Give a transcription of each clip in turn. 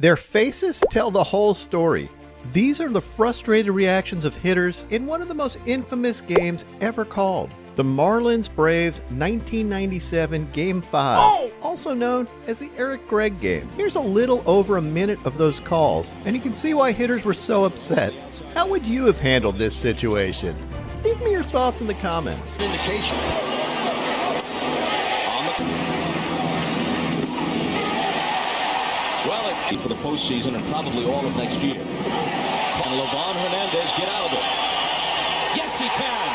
Their faces tell the whole story. These are the frustrated reactions of hitters in one of the most infamous games ever called. The Marlins-Braves 1997 Game 5, also known as the Gregg game. Here's a little over a minute of those calls, and you can see why hitters were so upset. How would you have handled this situation? Leave me your thoughts in the comments. Indication. Well, for the postseason and probably all of next year. Can Livan Hernandez get out of it? Yes, he can.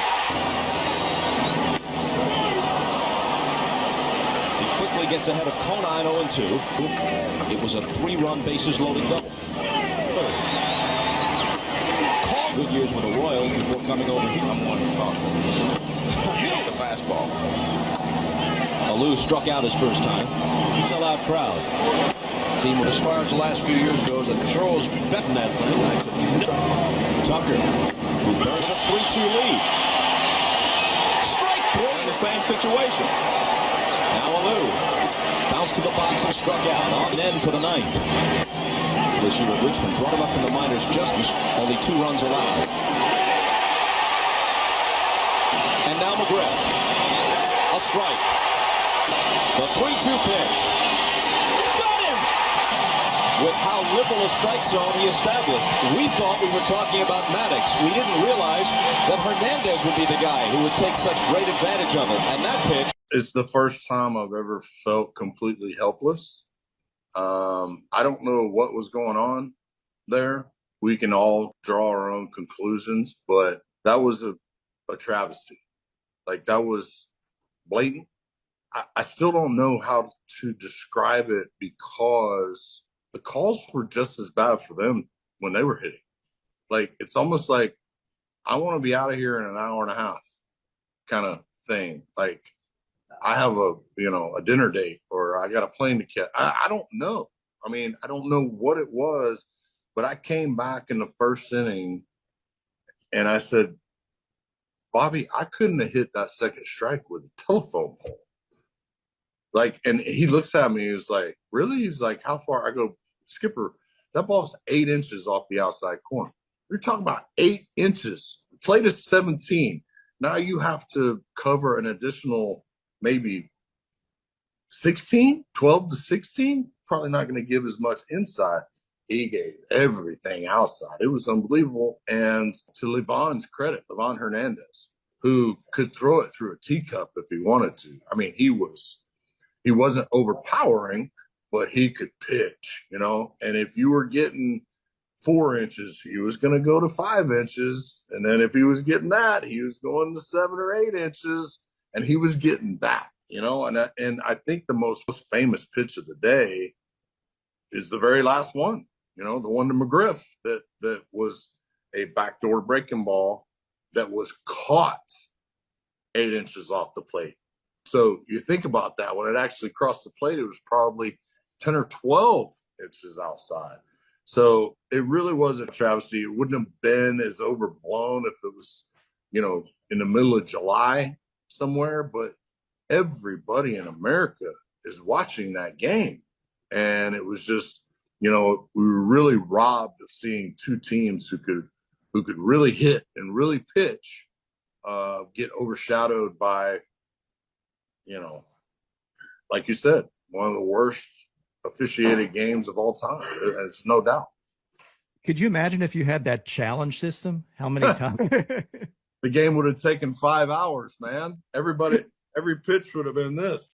He quickly gets ahead of Conine 0-2. It was a 3-run bases loaded double. Called good years with the Royals before coming over here. I'm one to talk. The fastball. Alou struck out his first time. He's a loud crowd. Team, as far as the last few years goes, the throws betting that thing. Tucker, who burned a 3-2 lead. Strike 3 in the same situation. Now Alou bounced to the box and struck out on an end for the ninth. This year at Richmond brought him up from the minors just as only 2 runs allowed. And now McGriff. A strike. The 3-2 pitch. With how liberal a strike zone he established. We thought we were talking about Maddox. We didn't realize that Hernandez would be the guy who would take such great advantage of it. And that pitch. It's the first time I've ever felt completely helpless. I don't know what was going on there. We can all draw our own conclusions, but that was a travesty. Like, that was blatant. I still don't know how to describe it because the calls were just as bad for them when they were hitting. Like, it's almost like, I want to be out of here in an hour and a half kind of thing. Like, I have a dinner date or I got a plane to catch. I don't know. I mean, I don't know what it was, but I came back in the first inning and I said, Bobby, I couldn't have hit that second strike with a telephone pole. Like, and he looks at me, he's like, really? He's like, how far? I go, Skipper, that ball's 8 inches off the outside corner. You're talking about 8 inches. The plate is 17. Now you have to cover an additional maybe 16, 12 to 16. Probably not going to give as much inside. He gave everything outside. It was unbelievable. And to Livan's credit, Livan Hernandez, who could throw it through a teacup if he wanted to. I mean, he wasn't overpowering, but he could pitch, and if you were getting 4 inches, he was going to go to 5 inches. And then if he was getting that, he was going to 7 or 8 inches, and he was getting that, and I think the most famous pitch of the day is the very last one, the one to McGriff that was a backdoor breaking ball that was caught 8 inches off the plate. So you think about that, when it actually crossed the plate, it was probably 10 or 12 inches outside. So it really was a travesty. It wouldn't have been as overblown if it was, in the middle of July somewhere, but everybody in America is watching that game. And it was just, we were really robbed of seeing 2 teams who could really hit and really pitch, get overshadowed by, like you said, one of the worst officiated games of all time. It's no doubt. Could you imagine if you had that challenge system? How many times? The game would have taken 5 hours, man. Every pitch would have been this.